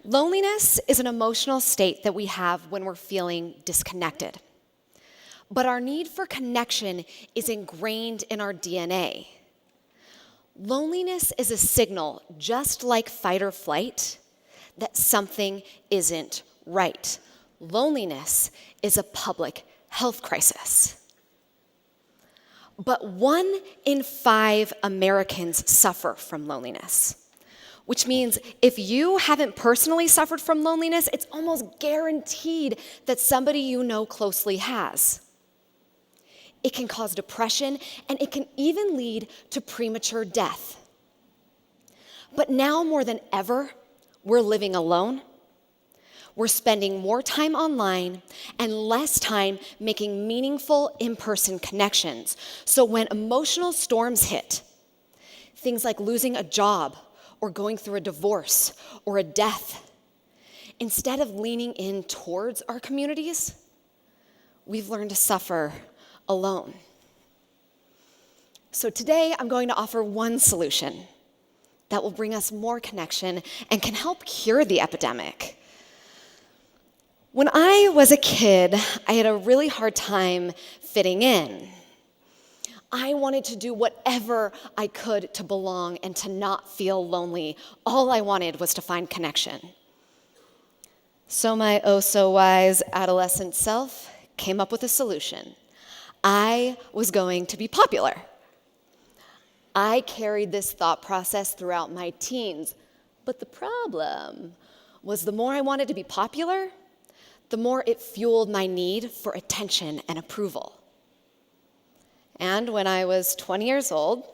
Loneliness is an emotional state that we have when we're feeling disconnected. But our need for connection is ingrained in our DNA. Loneliness is a signal, just like fight or flight, that something isn't right. Loneliness is a public health crisis. But 1 in 5 Americans suffer from loneliness, which means if you haven't personally suffered from loneliness, it's almost guaranteed that somebody you know closely has. It can cause depression, and it can even lead to premature death. But now more than ever, we're living alone. We're spending more time online and less time making meaningful in-person connections. So when emotional storms hit, things like losing a job or going through a divorce or a death, instead of leaning in towards our communities, we've learned to suffer alone. So today I'm going to offer one solution that will bring us more connection and can help cure the epidemic. When I was a kid, I had a really hard time fitting in. I wanted to do whatever I could to belong and to not feel lonely. All I wanted was to find connection. So my oh-so-wise adolescent self came up with a solution. I was going to be popular. I carried this thought process throughout my teens, but the problem was the more I wanted to be popular, the more it fueled my need for attention and approval. And when I was 20 years old,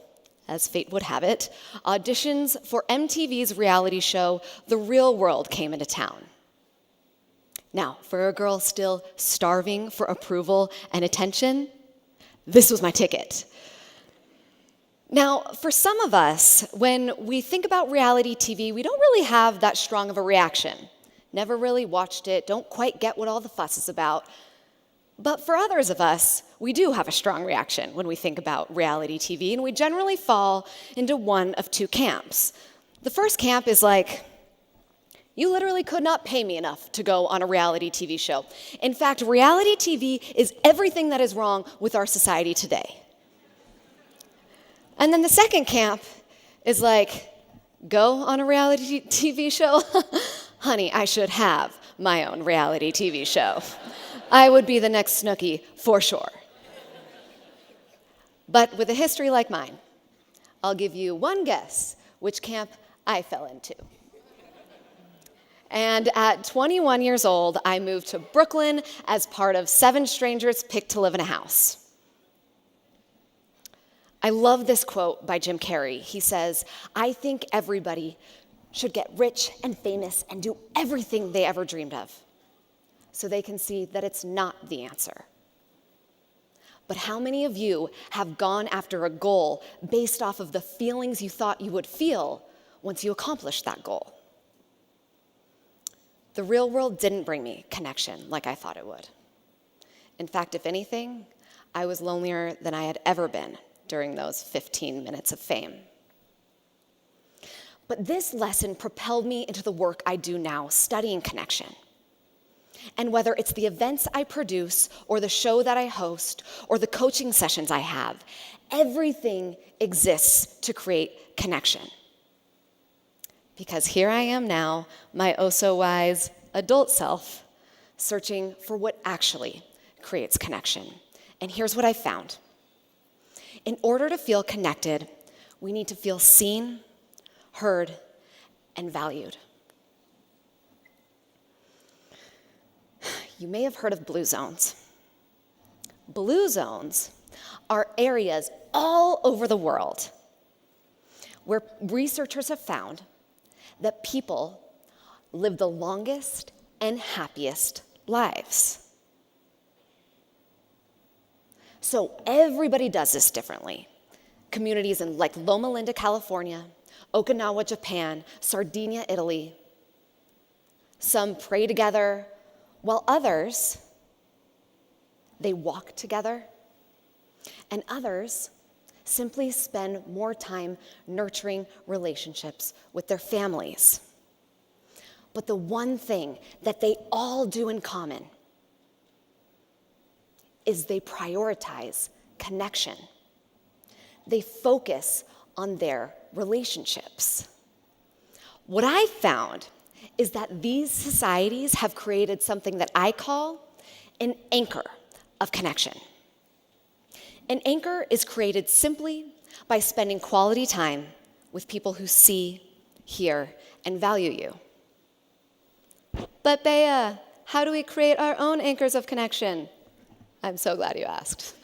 as fate would have it, auditions for MTV's reality show, The Real World, came into town. Now, for a girl still starving for approval and attention, this was my ticket. Now, for some of us, when we think about reality TV, we don't really have that strong of a reaction. Never really watched it, don't quite get what all the fuss is about. But for others of us, we do have a strong reaction when we think about reality TV, and we generally fall into one of 2 camps. The first camp is like, you literally could not pay me enough to go on a reality TV show. In fact, reality TV is everything that is wrong with our society today. And then the second camp is like, go on a reality TV show? Honey, I should have my own reality TV show. I would be the next Snooki for sure. But with a history like mine, I'll give you one guess which camp I fell into. And at 21 years old, I moved to Brooklyn as part of 7 strangers picked to live in a house. I love this quote by Jim Carrey. He says, "I think everybody should get rich and famous and do everything they ever dreamed of, so they can see that it's not the answer." But how many of you have gone after a goal based off of the feelings you thought you would feel once you accomplished that goal? The real world didn't bring me connection like I thought it would. In fact, if anything, I was lonelier than I had ever been during those 15 minutes of fame. But this lesson propelled me into the work I do now, studying connection. And whether it's the events I produce, or the show that I host, or the coaching sessions I have, everything exists to create connection. Because here I am now, my oh-so-wise adult self, searching for what actually creates connection. And here's what I found. In order to feel connected, we need to feel seen, heard, and valued. You may have heard of blue zones. Blue zones are areas all over the world where researchers have found that people live the longest and happiest lives. So everybody does this differently. Communities in like Loma Linda, California, Okinawa, Japan, Sardinia, Italy. Some pray together, while others, they walk together. And others simply spend more time nurturing relationships with their families. But the one thing that they all do in common is they prioritize connection. They focus on their relationships. What I found is that these societies have created something that I call an anchor of connection. An anchor is created simply by spending quality time with people who see, hear, and value you. But Baya, how do we create our own anchors of connection? I'm so glad you asked.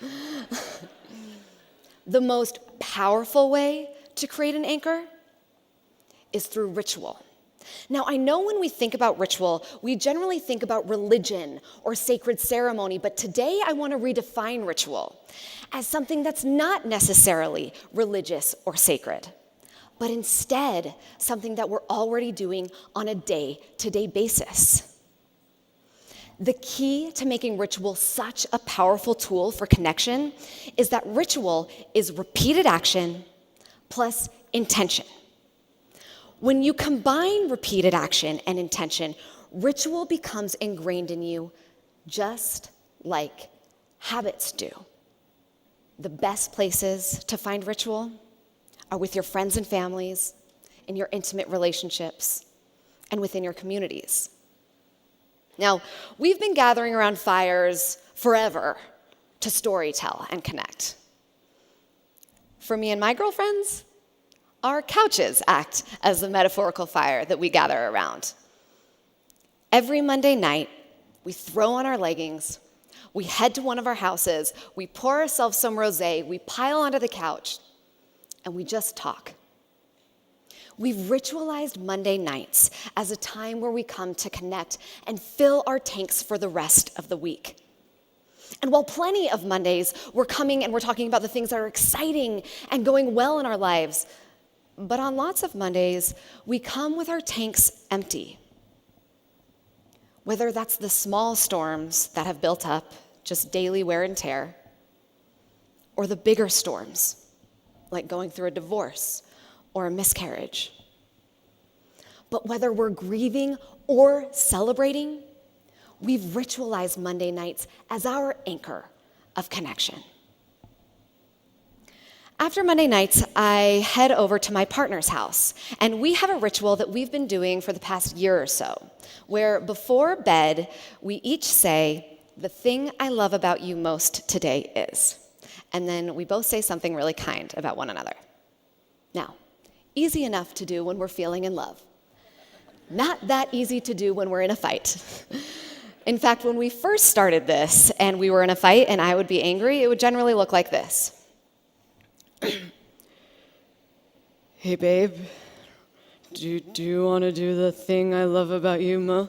The most powerful way to create an anchor is through ritual. Now, I know when we think about ritual, we generally think about religion or sacred ceremony, but today I want to redefine ritual as something that's not necessarily religious or sacred, but instead something that we're already doing on a day-to-day basis. The key to making ritual such a powerful tool for connection is that ritual is repeated action plus intention. When you combine repeated action and intention, ritual becomes ingrained in you just like habits do. The best places to find ritual are with your friends and families, in your intimate relationships, and within your communities. Now, we've been gathering around fires forever to storytell and connect. For me and my girlfriends, our couches act as the metaphorical fire that we gather around. Every Monday night, we throw on our leggings, we head to one of our houses, we pour ourselves some rosé, we pile onto the couch, and we just talk. We've ritualized Monday nights as a time where we come to connect and fill our tanks for the rest of the week. And while plenty of Mondays we're coming and we're talking about the things that are exciting and going well in our lives, but on lots of Mondays, we come with our tanks empty. Whether that's the small storms that have built up, just daily wear and tear, or the bigger storms, like going through a divorce or a miscarriage. But whether we're grieving or celebrating, we've ritualized Monday nights as our anchor of connection. After Monday nights, I head over to my partner's house, and we have a ritual that we've been doing for the past year or so, where before bed, we each say, "The thing I love about you most today is," and then we both say something really kind about one another. Now, easy enough to do when we're feeling in love. Not that easy to do when we're in a fight. In fact, when we first started this and we were in a fight and I would be angry, it would generally look like this. Hey, babe, do you want to do the thing I love about you, Ma?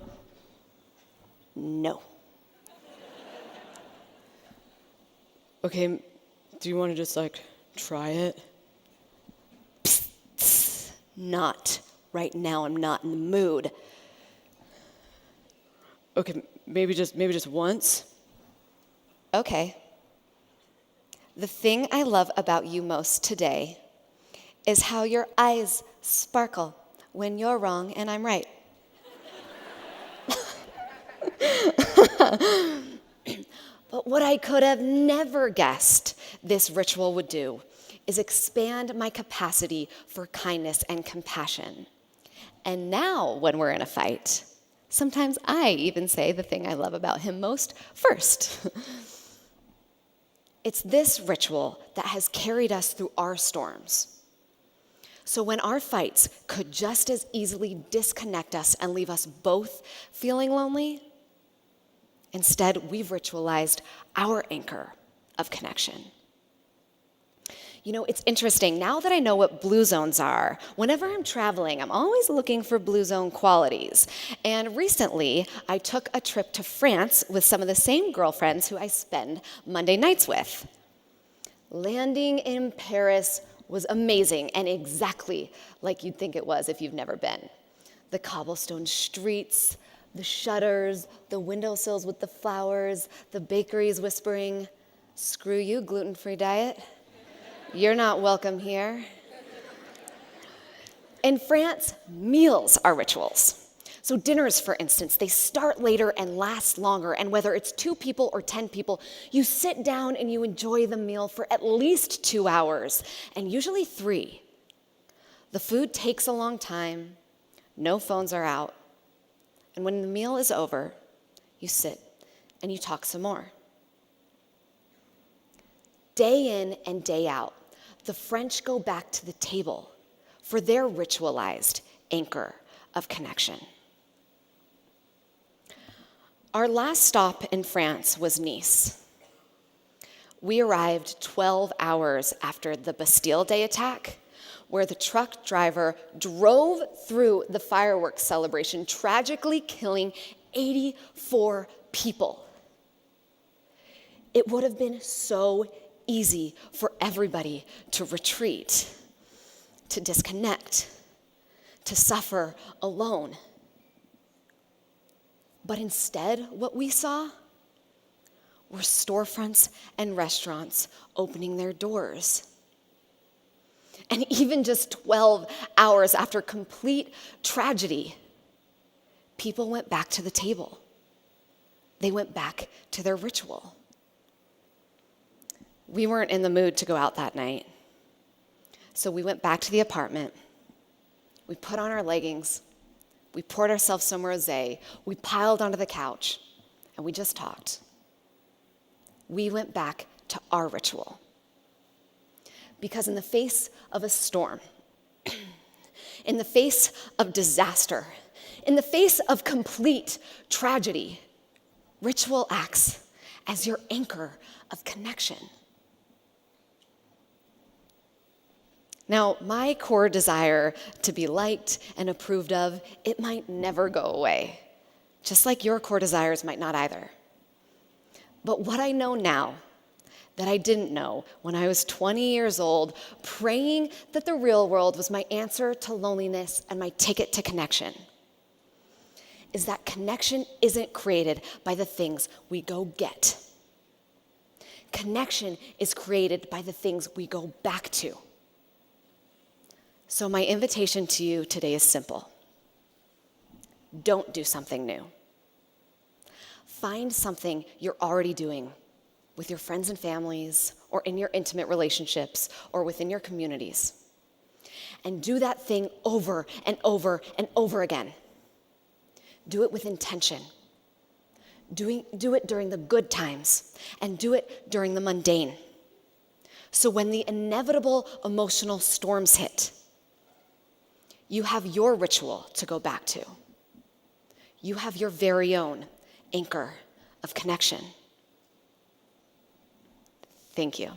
No. Okay, do you want to just, try it? Psst, not right now. I'm not in the mood. Okay, maybe just once? Okay. The thing I love about you most today is how your eyes sparkle when you're wrong and I'm right. But what I could have never guessed this ritual would do is expand my capacity for kindness and compassion. And now, when we're in a fight, sometimes I even say the thing I love about him most first. It's this ritual that has carried us through our storms. So when our fights could just as easily disconnect us and leave us both feeling lonely, instead we've ritualized our anchor of connection. You know, it's interesting. Now that I know what blue zones are, whenever I'm traveling, I'm always looking for blue zone qualities. And recently, I took a trip to France with some of the same girlfriends who I spend Monday nights with. Landing in Paris was amazing and exactly like you'd think it was if you've never been. The cobblestone streets, the shutters, the windowsills with the flowers, the bakeries whispering, "Screw you, gluten-free diet. You're not welcome here." In France, meals are rituals. So dinners, for instance, they start later and last longer. And whether it's 2 people or 10 people, you sit down and you enjoy the meal for at least 2 hours, and usually 3. The food takes a long time, no phones are out, and when the meal is over, you sit and you talk some more. Day in and day out, the French go back to the table for their ritualized anchor of connection. Our last stop in France was Nice. We arrived 12 hours after the Bastille Day attack, where the truck driver drove through the fireworks celebration, tragically killing 84 people. It would have been so easy for everybody to retreat, to disconnect, to suffer alone. But instead, what we saw were storefronts and restaurants opening their doors. And even just 12 hours after complete tragedy, people went back to the table. They went back to their ritual. We weren't in the mood to go out that night. So we went back to the apartment. We put on our leggings. We poured ourselves some rosé. We piled onto the couch, and we just talked. We went back to our ritual. Because in the face of a storm, in the face of disaster, in the face of complete tragedy, ritual acts as your anchor of connection. Now, my core desire to be liked and approved of, it might never go away, just like your core desires might not either. But what I know now that I didn't know when I was 20 years old, praying that the real world was my answer to loneliness and my ticket to connection, is that connection isn't created by the things we go get. Connection is created by the things we go back to. So my invitation to you today is simple. Don't do something new. Find something you're already doing with your friends and families, or in your intimate relationships, or within your communities. And do that thing over and over and over again. Do it with intention. Do it during the good times, and do it during the mundane. So when the inevitable emotional storms hit, you have your ritual to go back to. You have your very own anchor of connection. Thank you.